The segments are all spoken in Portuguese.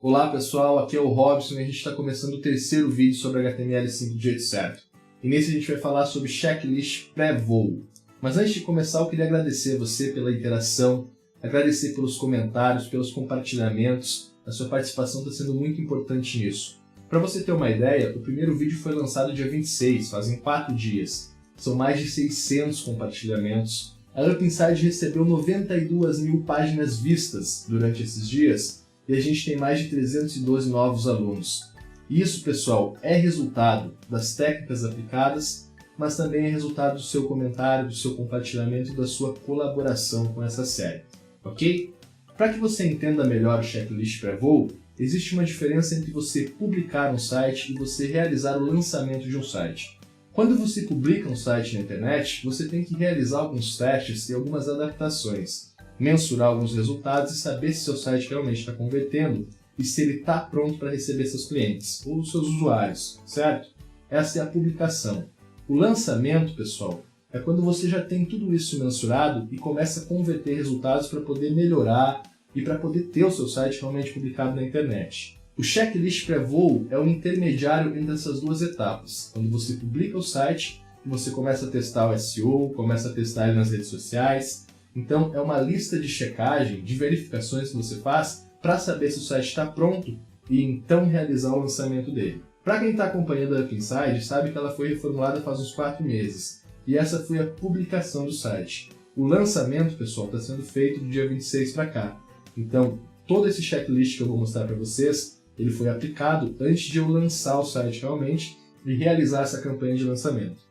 Olá pessoal, aqui é o Robson e a gente está começando o terceiro vídeo sobre HTML5 do jeito certo. E nesse a gente vai falar sobre checklist pré-voo. Mas antes de começar eu queria agradecer a você pela interação, agradecer pelos comentários, pelos compartilhamentos. A sua participação está sendo muito importante nisso. Para você ter uma ideia, o primeiro vídeo foi lançado dia 26, fazem 4 dias. São mais de 600 compartilhamentos. A Up Inside recebeu 92 mil páginas vistas durante esses dias e a gente tem mais de 312 novos alunos. Isso, pessoal, é resultado das técnicas aplicadas, mas também é resultado do seu comentário, do seu compartilhamento e da sua colaboração com essa série, ok? Para que você entenda melhor o checklist pré-voo, existe uma diferença entre você publicar um site e você realizar o lançamento de um site. Quando você publica um site na internet, você tem que realizar alguns testes e algumas adaptações, mensurar alguns resultados e saber se seu site realmente está convertendo e se ele está pronto para receber seus clientes ou seus usuários, certo? Essa é a publicação. O lançamento, pessoal, é quando você já tem tudo isso mensurado e começa a converter resultados para poder melhorar e para poder ter o seu site realmente publicado na internet. O checklist pré-voo é o intermediário entre essas duas etapas, quando você publica o site e você começa a testar o SEO, começa a testar ele nas redes sociais. Então é uma lista de checagem, de verificações que você faz para saber se o site está pronto e então realizar o lançamento dele. Para quem está acompanhando a Up Inside, sabe que ela foi reformulada faz uns 4 meses e essa foi a publicação do site. O lançamento, pessoal, está sendo feito do dia 26 para cá. Então todo esse checklist que eu vou mostrar para vocês, ele foi aplicado antes de eu lançar o site realmente e realizar essa campanha de lançamento.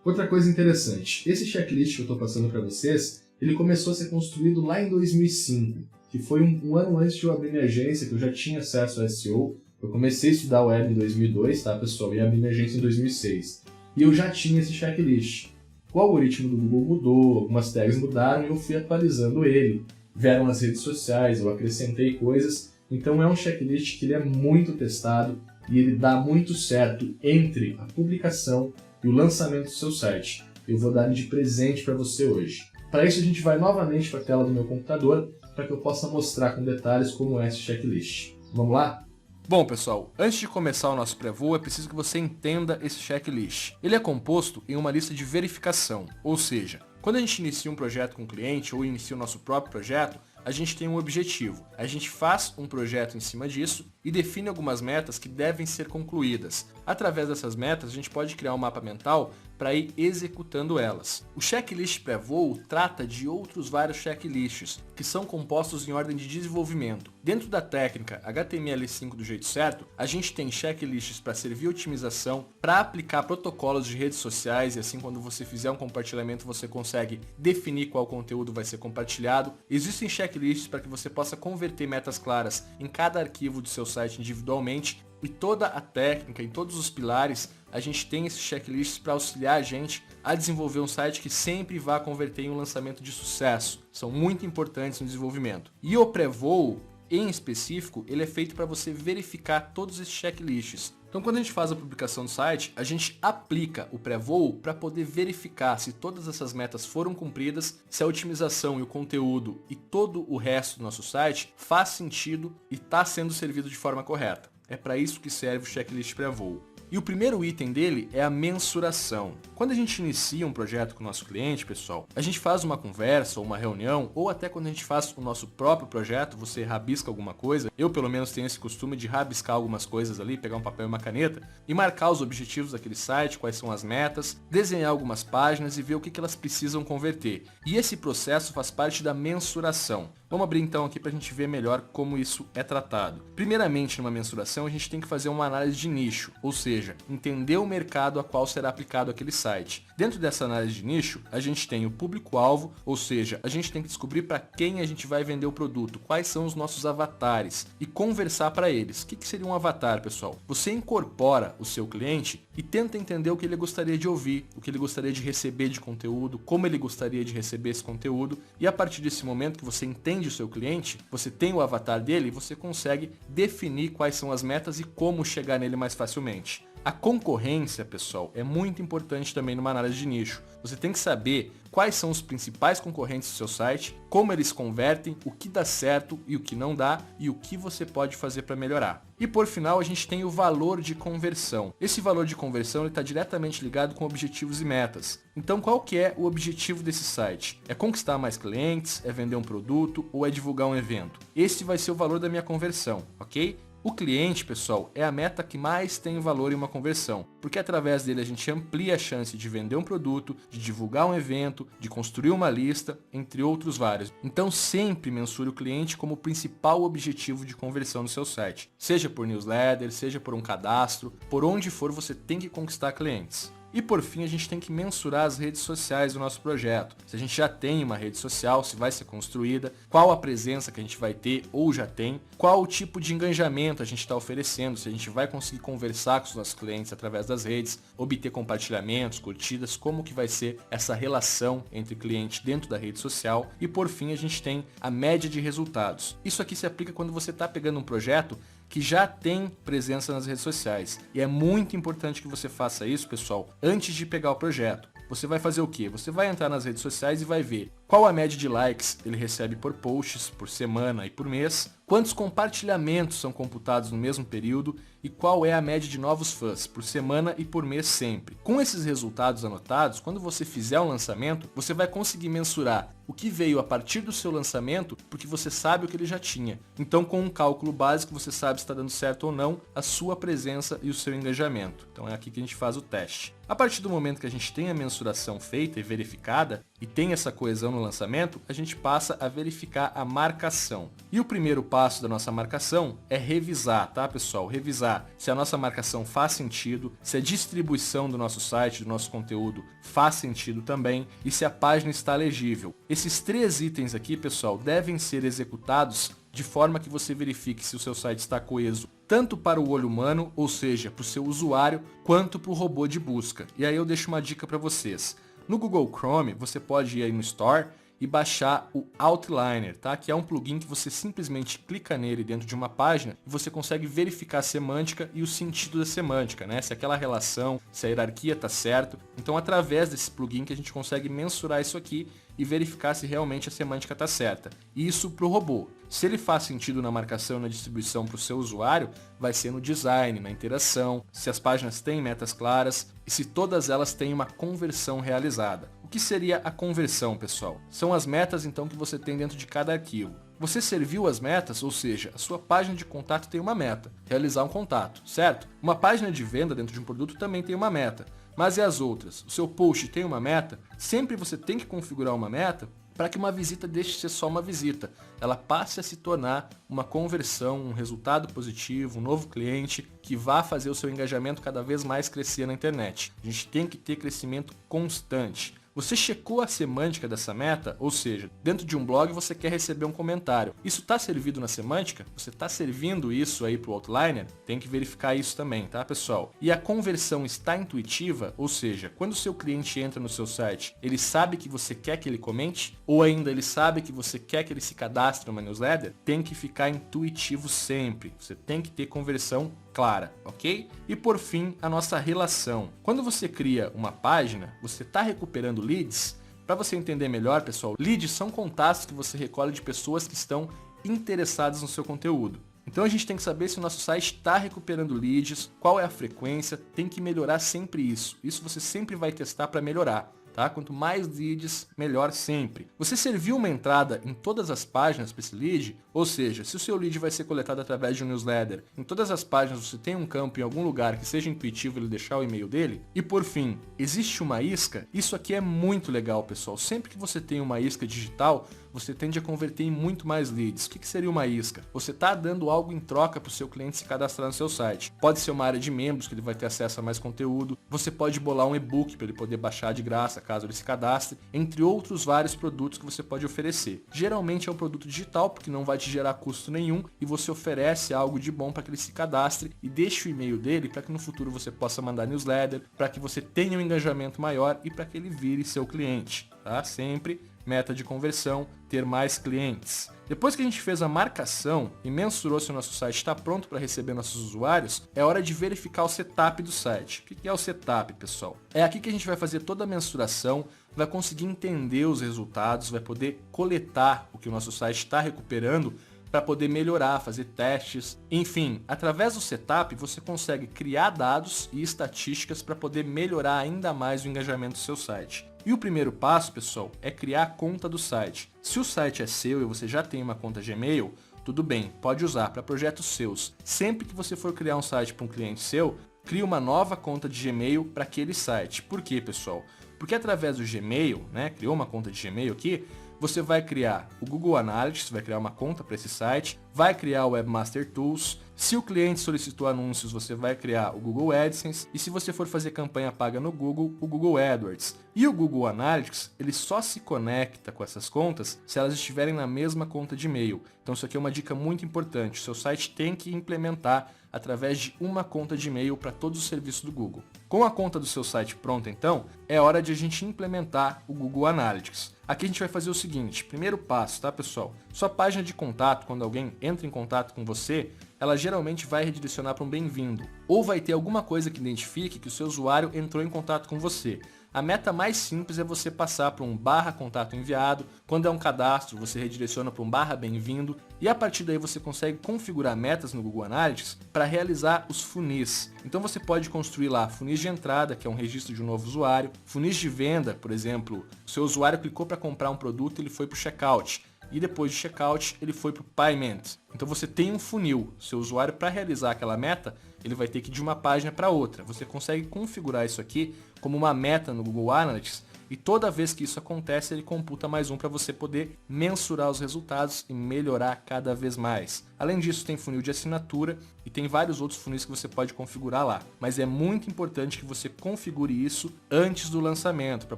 Outra coisa interessante, esse checklist que eu estou passando para vocês, ele começou a ser construído lá em 2005, que foi um ano antes de eu abrir minha agência, que eu já tinha acesso ao SEO. Eu comecei a estudar web em 2002, tá pessoal, e abri minha agência em 2006. E eu já tinha esse checklist. O algoritmo do Google mudou, algumas tags mudaram e eu fui atualizando ele. Vieram as redes sociais, eu acrescentei coisas. Então é um checklist que ele é muito testado e ele dá muito certo entre a publicação e o lançamento do seu site. Eu vou dar ele de presente para você hoje. Para isso a gente vai novamente para a tela do meu computador para que eu possa mostrar com detalhes como é esse checklist. Vamos lá? Bom, pessoal, antes de começar o nosso pré-voo, é preciso que você entenda esse checklist. Ele é composto em uma lista de verificação, ou seja, quando a gente inicia um projeto com um cliente ou inicia o nosso próprio projeto, a gente tem um objetivo. A gente faz um projeto em cima disso e define algumas metas que devem ser concluídas. Através dessas metas, a gente pode criar um mapa mental para ir executando elas. O checklist pré-voo trata de outros vários checklists, que são compostos em ordem de desenvolvimento. Dentro da técnica HTML5 do jeito certo, a gente tem checklists para servir otimização, para aplicar protocolos de redes sociais, e assim quando você fizer um compartilhamento você consegue definir qual conteúdo vai ser compartilhado. Existem checklists para que você possa converter metas claras em cada arquivo do seu site individualmente, e toda a técnica, em todos os pilares, a gente tem esses checklists para auxiliar a gente a desenvolver um site que sempre vá converter em um lançamento de sucesso. São muito importantes no desenvolvimento. E o pré-voo, em específico, ele é feito para você verificar todos esses checklists. Então quando a gente faz a publicação do site, a gente aplica o pré-voo para poder verificar se todas essas metas foram cumpridas, se a otimização e o conteúdo e todo o resto do nosso site faz sentido e está sendo servido de forma correta. É para isso que serve o checklist pré-voo. E o primeiro item dele é a mensuração. Quando a gente inicia um projeto com o nosso cliente, pessoal, a gente faz uma conversa ou uma reunião, ou até quando a gente faz o nosso próprio projeto, você rabisca alguma coisa. Eu, pelo menos, tenho esse costume de rabiscar algumas coisas ali, pegar um papel e uma caneta e marcar os objetivos daquele site, quais são as metas, desenhar algumas páginas e ver o que elas precisam converter. E esse processo faz parte da mensuração. Vamos abrir então aqui para a gente ver melhor como isso é tratado. Primeiramente, numa mensuração, a gente tem que fazer uma análise de nicho, ou seja, entender o mercado a qual será aplicado aquele site. Dentro dessa análise de nicho, a gente tem o público-alvo, ou seja, a gente tem que descobrir para quem a gente vai vender o produto, quais são os nossos avatares e conversar para eles. O que seria um avatar, pessoal? Você incorpora o seu cliente e tenta entender o que ele gostaria de ouvir, o que ele gostaria de receber de conteúdo, como ele gostaria de receber esse conteúdo, e a partir desse momento que você entende o seu cliente, você tem o avatar dele e você consegue definir quais são as metas e como chegar nele mais facilmente. A concorrência, pessoal, é muito importante também numa análise de nicho. Você tem que saber quais são os principais concorrentes do seu site, como eles convertem, o que dá certo e o que não dá e o que você pode fazer para melhorar. E por final, a gente tem o valor de conversão. Esse valor de conversão está diretamente ligado com objetivos e metas. Então, qual que é o objetivo desse site? É conquistar mais clientes, é vender um produto ou é divulgar um evento? Esse vai ser o valor da minha conversão, ok? O cliente, pessoal, é a meta que mais tem valor em uma conversão, porque através dele a gente amplia a chance de vender um produto, de divulgar um evento, de construir uma lista, entre outros vários. Então sempre mensure o cliente como o principal objetivo de conversão no seu site. Seja por newsletter, seja por um cadastro, por onde for você tem que conquistar clientes. E por fim, a gente tem que mensurar as redes sociais do nosso projeto. Se a gente já tem uma rede social, se vai ser construída, qual a presença que a gente vai ter ou já tem, qual o tipo de engajamento a gente está oferecendo, se a gente vai conseguir conversar com os nossos clientes através das redes, obter compartilhamentos, curtidas, como que vai ser essa relação entre cliente dentro da rede social. E por fim, a gente tem a média de resultados. Isso aqui se aplica quando você está pegando um projeto que já tem presença nas redes sociais. E é muito importante que você faça isso, pessoal, antes de pegar o projeto. Você vai fazer o quê? Você vai entrar nas redes sociais e vai ver qual a média de likes ele recebe por posts, por semana e por mês, quantos compartilhamentos são computados no mesmo período e qual é a média de novos fãs por semana e por mês sempre. Com esses resultados anotados, quando você fizer um lançamento, você vai conseguir mensurar o que veio a partir do seu lançamento, porque você sabe o que ele já tinha. Então, com um cálculo básico, você sabe se está dando certo ou não a sua presença e o seu engajamento. Então é aqui que a gente faz o teste. A partir do momento que a gente tem a mensuração feita e verificada, e tem essa coesão no lançamento, a gente passa a verificar a marcação. E o primeiro passo da nossa marcação é revisar, tá, pessoal? Revisar se a nossa marcação faz sentido, se a distribuição do nosso site, do nosso conteúdo faz sentido também e se a página está legível. Esses 3 itens aqui, pessoal, devem ser executados de forma que você verifique se o seu site está coeso tanto para o olho humano, ou seja, para o seu usuário, quanto para o robô de busca. E aí eu deixo uma dica para vocês. No Google Chrome, você pode ir aí no Store e baixar o Outliner, tá? Que é um plugin que você simplesmente clica nele dentro de uma página e você consegue verificar a semântica e o sentido da semântica, né? Se aquela relação, se a hierarquia está certo. Então, através desse plugin que a gente consegue mensurar isso aqui e verificar se realmente a semântica está certa. E isso para o robô. Se ele faz sentido na marcação e na distribuição para o seu usuário, vai ser no design, na interação, se as páginas têm metas claras e se todas elas têm uma conversão realizada. O que seria a conversão, pessoal? São as metas então que você tem dentro de cada arquivo. Você serviu as metas, ou seja, a sua página de contato tem uma meta, realizar um contato, certo? Uma página de venda dentro de um produto também tem uma meta. Mas e as outras? O seu post tem uma meta? Sempre você tem que configurar uma meta para que uma visita deixe de ser só uma visita. Ela passe a se tornar uma conversão, um resultado positivo, um novo cliente que vá fazer o seu engajamento cada vez mais crescer na internet. A gente tem que ter crescimento constante. Você checou a semântica dessa meta? Ou seja, dentro de um blog você quer receber um comentário. Isso está servido na semântica? Você está servindo isso aí para o Outliner? Tem que verificar isso também, tá, pessoal? E a conversão está intuitiva? Ou seja, quando o seu cliente entra no seu site, ele sabe que você quer que ele comente? Ou ainda ele sabe que você quer que ele se cadastre numa newsletter? Tem que ficar intuitivo sempre. Você tem que ter conversão clara, ok? E por fim, a nossa relação. Quando você cria uma página, você está recuperando leads? Para você entender melhor, pessoal, leads são contatos que você recolhe de pessoas que estão interessadas no seu conteúdo. Então a gente tem que saber se o nosso site está recuperando leads, qual é a frequência, tem que melhorar sempre isso. Isso você sempre vai testar para melhorar. Tá? Quanto mais leads, melhor sempre. Você serviu uma entrada em todas as páginas para esse lead? Ou seja, se o seu lead vai ser coletado através de um newsletter, em todas as páginas você tem um campo em algum lugar que seja intuitivo ele deixar o e-mail dele? E por fim, existe uma isca? Isso aqui é muito legal, pessoal. Sempre que você tem uma isca digital, você tende a converter em muito mais leads. O que seria uma isca? Você está dando algo em troca para o seu cliente se cadastrar no seu site. Pode ser uma área de membros, que ele vai ter acesso a mais conteúdo. Você pode bolar um e-book para ele poder baixar de graça, caso ele se cadastre, entre outros vários produtos que você pode oferecer. Geralmente é um produto digital, porque não vai te gerar custo nenhum, e você oferece algo de bom para que ele se cadastre e deixe o e-mail dele para que no futuro você possa mandar newsletter, para que você tenha um engajamento maior e para que ele vire seu cliente. Tá? Sempre meta de conversão, ter mais clientes. Depois que a gente fez a marcação e mensurou se o nosso site está pronto para receber nossos usuários, é hora de verificar o setup do site. O que é o setup, pessoal? É aqui que a gente vai fazer toda a mensuração, vai conseguir entender os resultados, vai poder coletar o que o nosso site está recuperando para poder melhorar, fazer testes. Enfim, através do setup você consegue criar dados e estatísticas para poder melhorar ainda mais o engajamento do seu site. E o primeiro passo, pessoal, é criar a conta do site. Se o site é seu e você já tem uma conta Gmail, tudo bem, pode usar para projetos seus. Sempre que você for criar um site para um cliente seu, crie uma nova conta de Gmail para aquele site. Por quê, pessoal? Porque através do Gmail, criou uma conta de Gmail aqui, você vai criar o Google Analytics, vai criar uma conta para esse site, vai criar o Webmaster Tools. Se o cliente solicitou anúncios, você vai criar o Google AdSense. E se você for fazer campanha paga no Google, o Google AdWords. E o Google Analytics, ele só se conecta com essas contas se elas estiverem na mesma conta de e-mail. Então isso aqui é uma dica muito importante. O seu site tem que implementar através de uma conta de e-mail para todos os serviços do Google. Com a conta do seu site pronta, então, é hora de a gente implementar o Google Analytics. Aqui a gente vai fazer o seguinte, primeiro passo, tá, pessoal? Sua página de contato, quando alguém entra em contato com você, ela geralmente vai redirecionar para um bem-vindo. Ou vai ter alguma coisa que identifique que o seu usuário entrou em contato com você. A meta mais simples é você passar para um /contato enviado. Quando é um cadastro, você redireciona para um /bem-vindo. E a partir daí você consegue configurar metas no Google Analytics para realizar os funis. Então você pode construir lá funis de entrada, que é um registro de um novo usuário. Funis de venda, por exemplo, o seu usuário clicou para comprar um produto, ele foi para o checkout. E depois de checkout, ele foi para o payment. Então você tem um funil. Seu usuário, para realizar aquela meta, ele vai ter que ir de uma página para outra. Você consegue configurar isso aqui como uma meta no Google Analytics e toda vez que isso acontece, ele computa mais um para você poder mensurar os resultados e melhorar cada vez mais. Além disso, tem funil de assinatura e tem vários outros funis que você pode configurar lá. Mas é muito importante que você configure isso antes do lançamento, para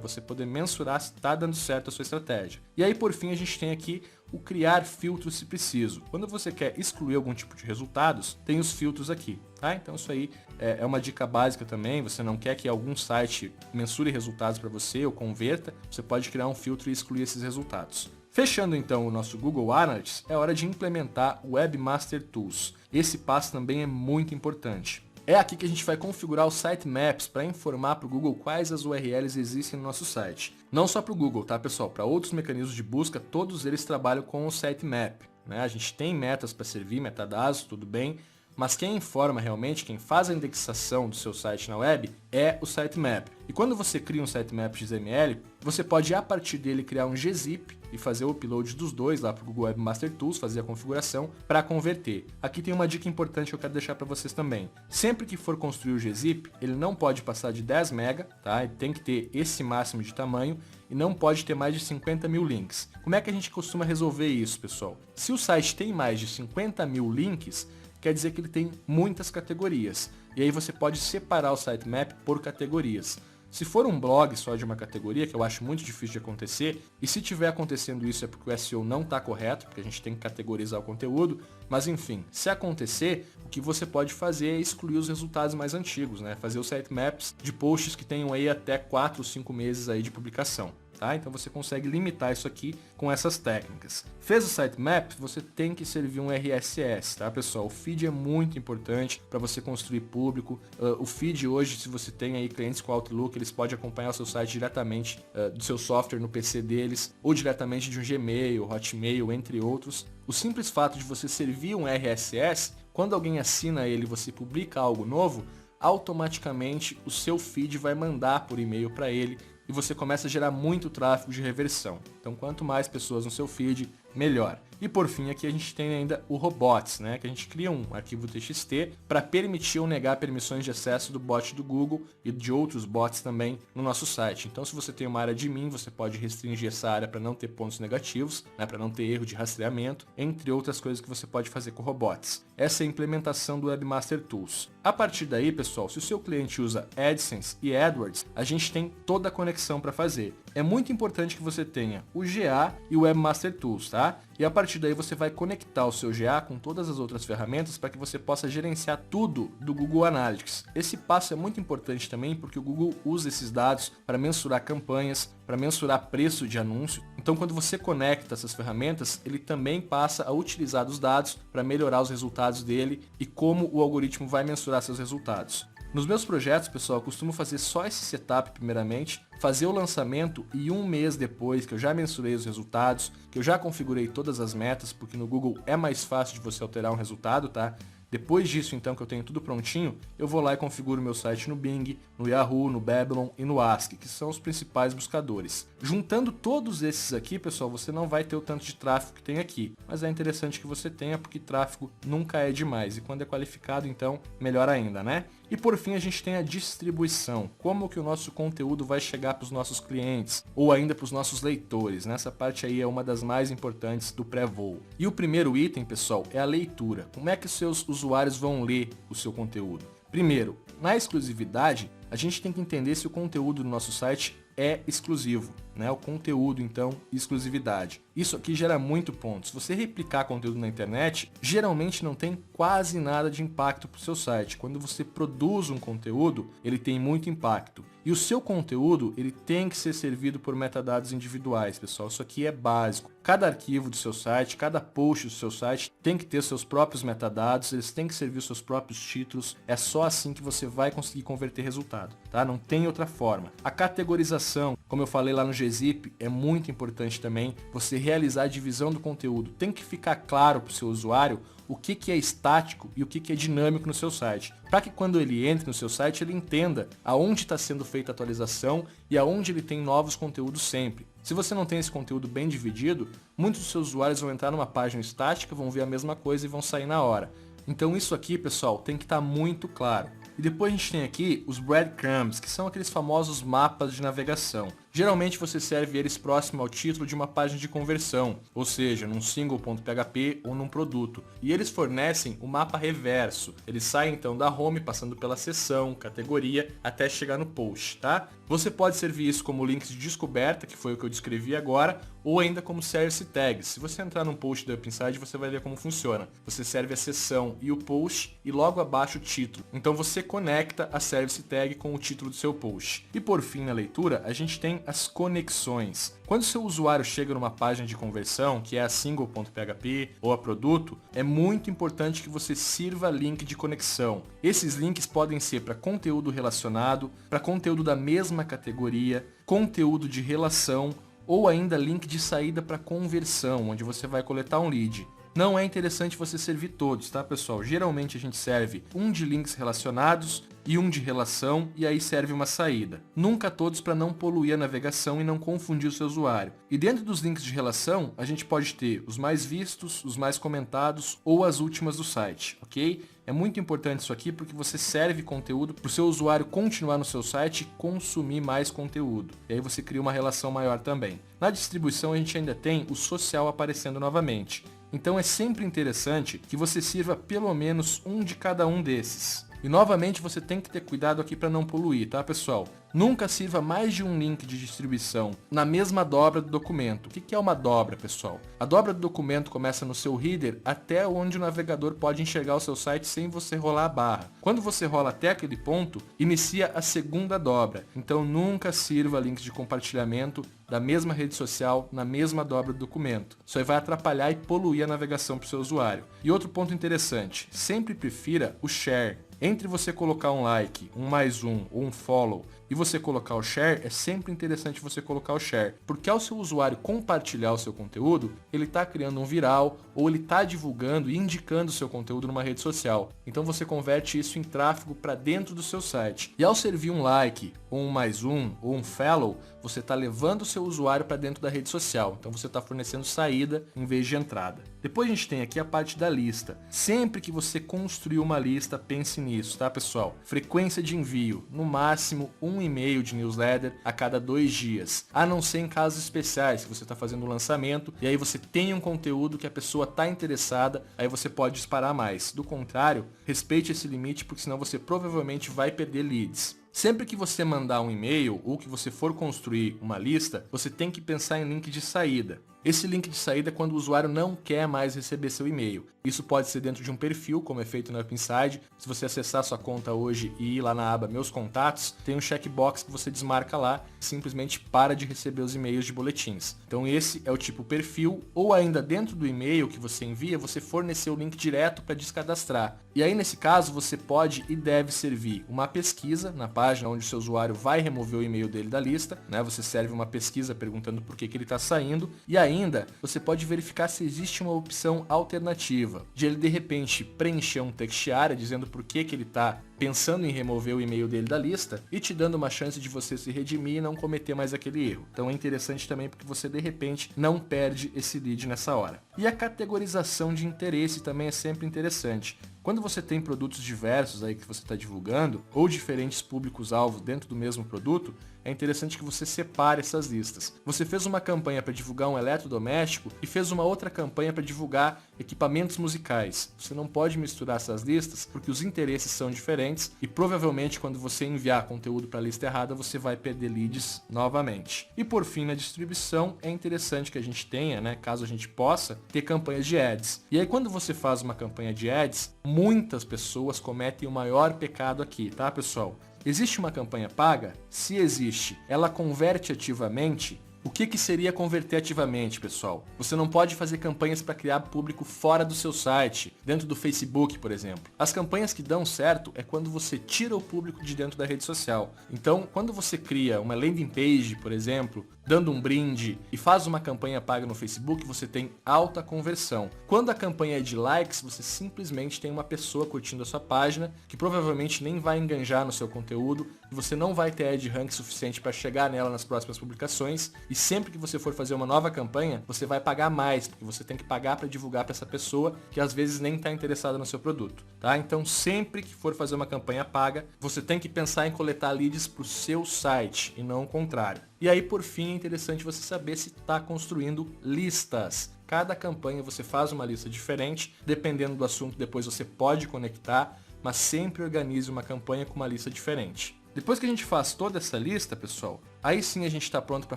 você poder mensurar se está dando certo a sua estratégia. E aí, por fim, a gente tem aqui o criar filtros se preciso. Quando você quer excluir algum tipo de resultados, tem os filtros aqui, tá? Então isso aí é uma dica básica também. Você não quer que algum site mensure resultados para você ou converta, você pode criar um filtro e excluir esses resultados. Fechando então o nosso Google Analytics, é hora de implementar o Webmaster Tools. Esse passo também é muito importante. É aqui que a gente vai configurar o Sitemaps para informar para o Google quais as URLs existem no nosso site. Não só para o Google, tá, pessoal? Para outros mecanismos de busca, todos eles trabalham com o Sitemap. A gente tem metas para servir, metadados, tudo bem, mas quem informa realmente, quem faz a indexação do seu site na web é o Sitemap. E quando você cria um Sitemap XML, você pode a partir dele criar um gzip e fazer o upload dos dois lá para o Google Webmaster Tools, fazer a configuração para converter. Aqui tem uma dica importante que eu quero deixar para vocês também. Sempre que for construir o gzip, ele não pode passar de 10 MB, tá? Ele tem que ter esse máximo de tamanho e não pode ter mais de 50 mil links. Como é que a gente costuma resolver isso, pessoal? Se o site tem mais de 50 mil links, quer dizer que ele tem muitas categorias. E aí você pode separar o sitemap por categorias. Se for um blog só de uma categoria, que eu acho muito difícil de acontecer, e se tiver acontecendo isso é porque o SEO não está correto, porque a gente tem que categorizar o conteúdo, mas enfim, se acontecer, o que você pode fazer é excluir os resultados mais antigos, fazer os sitemaps de posts que tenham aí até 4 ou 5 meses aí de publicação. Tá? Então você consegue limitar isso aqui com essas técnicas. Fez o sitemap, você tem que servir um RSS, tá, pessoal? O feed é muito importante para você construir público. O feed hoje, se você tem aí clientes com Outlook, eles podem acompanhar o seu site diretamente do seu software no PC deles, ou diretamente de um Gmail, Hotmail, entre outros. O simples fato de você servir um RSS, quando alguém assina ele e você publica algo novo, automaticamente o seu feed vai mandar por e-mail para ele e você começa a gerar muito tráfego de reversão. Então, quanto mais pessoas no seu feed, melhor. E por fim, aqui a gente tem ainda o robots, que a gente cria um arquivo TXT para permitir ou negar permissões de acesso do bot do Google e de outros bots também no nosso site. Então, se você tem uma área de admin, você pode restringir essa área para não ter pontos negativos, para não ter erro de rastreamento, entre outras coisas que você pode fazer com robots. Essa é a implementação do Webmaster Tools. A partir daí, pessoal, se o seu cliente usa AdSense e AdWords, a gente tem toda a conexão para fazer. É muito importante que você tenha o GA e o Webmaster Tools, tá? tá? E a partir daí você vai conectar o seu GA com todas as outras ferramentas para que você possa gerenciar tudo do Google Analytics. Esse passo é muito importante também porque o Google usa esses dados para mensurar campanhas, para mensurar preço de anúncio. Então, quando você conecta essas ferramentas, ele também passa a utilizar dos dados para melhorar os resultados dele e como o algoritmo vai mensurar seus resultados. Nos meus projetos, pessoal, eu costumo fazer só esse setup primeiramente, fazer o lançamento e um mês depois que eu já mensurei os resultados, que eu já configurei todas as metas, porque no Google é mais fácil de você alterar um resultado, tá? Depois disso, então, que eu tenho tudo prontinho, eu vou lá e configuro meu site no Bing, no Yahoo, no Babylon e no Ask, que são os principais buscadores. Juntando todos esses aqui, pessoal, você não vai ter o tanto de tráfego que tem aqui, mas é interessante que você tenha, porque tráfego nunca é demais, e quando é qualificado, então, melhor ainda, né? E por fim, a gente tem a distribuição, como que o nosso conteúdo vai chegar para os nossos clientes, ou ainda para os nossos leitores. Nessa parte aí é uma das mais importantes do pré-voo. E o primeiro item, pessoal, é a leitura. Como é que os seus usuários vão ler o seu conteúdo? Primeiro, na exclusividade, a gente tem que entender se o conteúdo do nosso site é exclusivo, né? O conteúdo, então, exclusividade. Isso aqui gera muito ponto. Se você replicar conteúdo na internet, geralmente não tem quase nada de impacto para o seu site. Quando você produz um conteúdo, ele tem muito impacto. E o seu conteúdo, ele tem que ser servido por metadados individuais, pessoal. Isso aqui é básico. Cada arquivo do seu site, cada post do seu site tem que ter seus próprios metadados, eles têm que servir os seus próprios títulos. É só assim que você vai conseguir converter resultado, tá? Não tem outra forma. A categorização, como eu falei lá no Gzip, é muito importante também. Você realizar a divisão do conteúdo. Tem que ficar claro para o seu usuário o que é estático e o que é dinâmico no seu site, para que quando ele entre no seu site ele entenda aonde está sendo feita a atualização e aonde ele tem novos conteúdos sempre. Se você não tem esse conteúdo bem dividido, muitos dos seus usuários vão entrar numa página estática, vão ver a mesma coisa e vão sair na hora. Então isso aqui, pessoal, tem que estar muito claro. E depois a gente tem aqui os breadcrumbs, que são aqueles famosos mapas de navegação. Geralmente você serve eles próximo ao título de uma página de conversão, ou seja, num single.php ou num produto. E eles fornecem o mapa reverso. Eles saem então da home, passando pela seção, categoria, até chegar no post, tá? Você pode servir isso como links de descoberta, que foi o que eu descrevi agora, ou ainda como service tags. Se você entrar num post do Up Inside, você vai ver como funciona. Você serve a seção e o post e logo abaixo o título. Então você conecta a service tag com o título do seu post. E por fim, na leitura, a gente tem as conexões. Quando o seu usuário chega numa página de conversão, que é a single.php ou a produto, é muito importante que você sirva link de conexão. Esses links podem ser para conteúdo relacionado, para conteúdo da mesma categoria, conteúdo de relação ou ainda link de saída para conversão, onde você vai coletar um lead. Não é interessante você servir todos, tá, pessoal? Geralmente a gente serve um de links relacionados e um de relação, e aí serve uma saída. Nunca todos para não poluir a navegação e não confundir o seu usuário. E dentro dos links de relação, a gente pode ter os mais vistos, os mais comentados ou as últimas do site, ok? É muito importante isso aqui porque você serve conteúdo para o seu usuário continuar no seu site e consumir mais conteúdo. E aí você cria uma relação maior também. Na distribuição a gente ainda tem o social aparecendo novamente. Então é sempre interessante que você sirva pelo menos um de cada um desses. E novamente você tem que ter cuidado aqui para não poluir, tá, pessoal? Nunca sirva mais de um link de distribuição na mesma dobra do documento. O que é uma dobra, pessoal? A dobra do documento começa no seu header até onde o navegador pode enxergar o seu site sem você rolar a barra. Quando você rola até aquele ponto, inicia a segunda dobra. Então nunca sirva links de compartilhamento da mesma rede social na mesma dobra do documento. Isso aí vai atrapalhar e poluir a navegação para o seu usuário. E outro ponto interessante, sempre prefira o share. Entre você colocar um like, um mais um ou um follow e você colocar o share, é sempre interessante você colocar o share. Porque ao seu usuário compartilhar o seu conteúdo, ele está criando um viral ou ele está divulgando e indicando o seu conteúdo numa rede social. Então você converte isso em tráfego para dentro do seu site. E ao servir um like, ou um mais um, ou um follow, você está levando o seu usuário para dentro da rede social. Então você está fornecendo saída em vez de entrada. Depois a gente tem aqui a parte da lista. Sempre que você construir uma lista, pense nisso, tá, pessoal? Frequência de envio, no máximo um e-mail de newsletter a cada 2 dias. A não ser em casos especiais, que você está fazendo um lançamento e aí você tem um conteúdo que a pessoa está interessada, aí você pode disparar mais. Do contrário, respeite esse limite, porque senão você provavelmente vai perder leads. Sempre que você mandar um e-mail ou que você for construir uma lista, você tem que pensar em link de saída. Esse link de saída é quando o usuário não quer mais receber seu e-mail. Isso pode ser dentro de um perfil, como é feito no UpInside. Se você acessar sua conta hoje e ir lá na aba Meus Contatos, tem um checkbox que você desmarca lá e simplesmente para de receber os e-mails de boletins. Então esse é o tipo perfil, ou ainda dentro do e-mail que você envia, você fornecer o link direto para descadastrar. E aí nesse caso você pode e deve servir uma pesquisa na página onde o seu usuário vai remover o e-mail dele da lista, né? Você serve uma pesquisa perguntando por que ele está saindo, e ainda você pode verificar se existe uma opção alternativa, de ele de repente preencher um text area dizendo por que ele está pensando em remover o e-mail dele da lista e te dando uma chance de você se redimir e não cometer mais aquele erro. Então é interessante também porque você de repente não perde esse lead nessa hora. E a categorização de interesse também é sempre interessante. Quando você tem produtos diversos aí que você está divulgando, ou diferentes públicos-alvo dentro do mesmo produto, é interessante que você separe essas listas. Você fez uma campanha para divulgar um eletrodoméstico e fez uma outra campanha para divulgar equipamentos musicais. Você não pode misturar essas listas porque os interesses são diferentes e provavelmente quando você enviar conteúdo para a lista errada, você vai perder leads novamente. E por fim, na distribuição, é interessante que a gente tenha, né, caso a gente possa, ter campanhas de ads. E aí quando você faz uma campanha de ads, muitas pessoas cometem o maior pecado aqui, tá, pessoal? Existe uma campanha paga? Se existe, ela converte ativamente? O que seria converter ativamente, pessoal? Você não pode fazer campanhas para criar público fora do seu site, dentro do Facebook, por exemplo. As campanhas que dão certo é quando você tira o público de dentro da rede social. Então, quando você cria uma landing page, por exemplo, dando um brinde e faz uma campanha paga no Facebook, você tem alta conversão. Quando a campanha é de likes, você simplesmente tem uma pessoa curtindo a sua página, que provavelmente nem vai enganjar no seu conteúdo, e você não vai ter ad rank suficiente para chegar nela nas próximas publicações, e sempre que você for fazer uma nova campanha, você vai pagar mais, porque você tem que pagar para divulgar para essa pessoa que às vezes nem está interessada no seu produto, tá? Então sempre que for fazer uma campanha paga, você tem que pensar em coletar leads para o seu site e não o contrário. E aí, por fim, é interessante você saber se está construindo listas. Cada campanha você faz uma lista diferente, dependendo do assunto depois você pode conectar, mas sempre organize uma campanha com uma lista diferente. Depois que a gente faz toda essa lista, pessoal, aí sim a gente está pronto para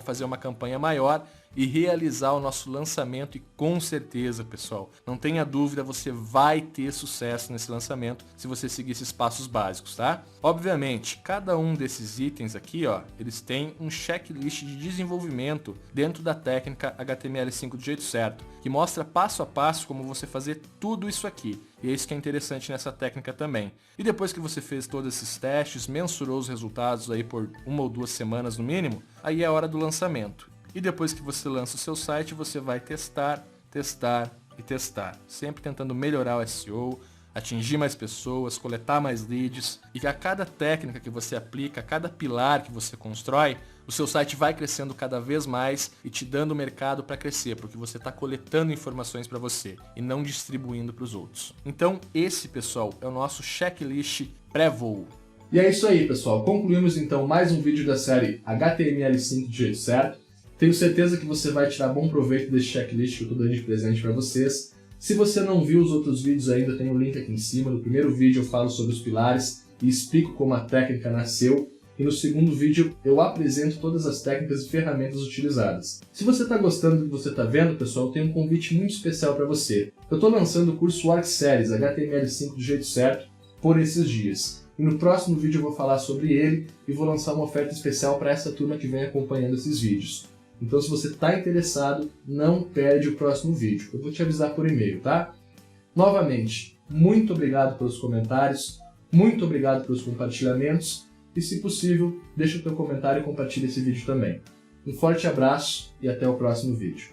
fazer uma campanha maior e realizar o nosso lançamento e com certeza, pessoal, não tenha dúvida, você vai ter sucesso nesse lançamento se você seguir esses passos básicos, tá? Obviamente, cada um desses itens aqui, ó, eles têm um checklist de desenvolvimento dentro da técnica HTML5 do jeito certo, que mostra passo a passo como você fazer tudo isso aqui. E é isso que é interessante nessa técnica também. E depois que você fez todos esses testes, mensurou os resultados aí por 1 ou 2 semanas no mínimo, aí é a hora do lançamento. E depois que você lança o seu site, você vai testar, testar e testar. Sempre tentando melhorar o SEO, atingir mais pessoas, coletar mais leads. E que a cada técnica que você aplica, a cada pilar que você constrói, o seu site vai crescendo cada vez mais e te dando mercado para crescer, porque você está coletando informações para você e não distribuindo para os outros. Então esse, pessoal, é o nosso checklist pré-voo. E é isso aí, pessoal. Concluímos então mais um vídeo da série HTML5 do jeito certo. Tenho certeza que você vai tirar bom proveito desse checklist que eu estou dando de presente para vocês. Se você não viu os outros vídeos ainda, tem um link aqui em cima. No primeiro vídeo eu falo sobre os pilares e explico como a técnica nasceu. E no segundo vídeo eu apresento todas as técnicas e ferramentas utilizadas. Se você está gostando do que você está vendo, pessoal, eu tenho um convite muito especial para você. Eu estou lançando o curso Work Series HTML5 do jeito certo por esses dias. E no próximo vídeo eu vou falar sobre ele e vou lançar uma oferta especial para essa turma que vem acompanhando esses vídeos. Então, se você está interessado, não perde o próximo vídeo. Eu vou te avisar por e-mail, tá? Novamente, muito obrigado pelos comentários, muito obrigado pelos compartilhamentos e, se possível, deixa o teu comentário e compartilha esse vídeo também. Um forte abraço e até o próximo vídeo.